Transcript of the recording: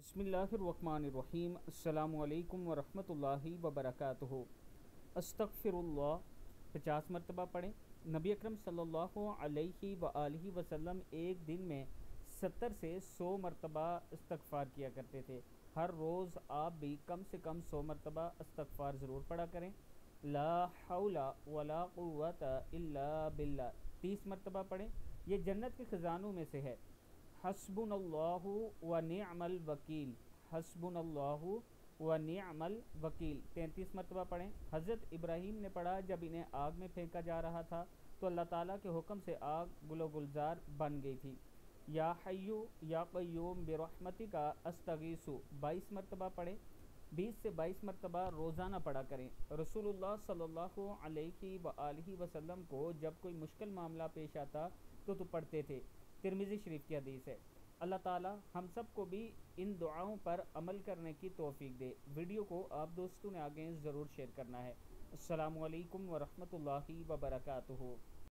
بسم اللہ الرحمن الرحیم۔ السلام علیکم ورحمۃ اللہ وبرکاتہ۔ استغفر اللہ 50 مرتبہ پڑھیں۔ نبی اکرم صلی اللہ علیہ وآلہ وسلم ایک دن میں 70 سے 100 مرتبہ استغفار کیا کرتے تھے۔ ہر روز آپ بھی کم سے کم 100 مرتبہ استغفار ضرور پڑھا کریں۔ لا حول ولا قوت الا باللہ 30 مرتبہ پڑھیں۔ یہ جنت کے خزانوں میں سے ہے۔ حسبنا اللہ و نعم الوکیل، حسبنا اللہ و نعم الوکیل 33 مرتبہ پڑھیں۔ حضرت ابراہیم نے پڑھا جب انہیں آگ میں پھینکا جا رہا تھا تو اللہ تعالیٰ کے حکم سے آگ گل و گلزار بن گئی تھی۔ یا حیو یا قیوم برحمتک استغیث 22 مرتبہ پڑھیں۔ 20 سے 22 مرتبہ روزانہ پڑھا کریں۔ رسول اللہ صلی اللہ علیہ وآلہ وسلم کو جب کوئی مشکل معاملہ پیش آتا تو پڑھتے تھے۔ ترمذی شریف کی حدیث ہے۔ اللہ تعالی ہم سب کو بھی ان دعاؤں پر عمل کرنے کی توفیق دے۔ ویڈیو کو آپ دوستوں نے آگے ضرور شیئر کرنا ہے۔ السلام علیکم ورحمۃ اللہ وبرکاتہ۔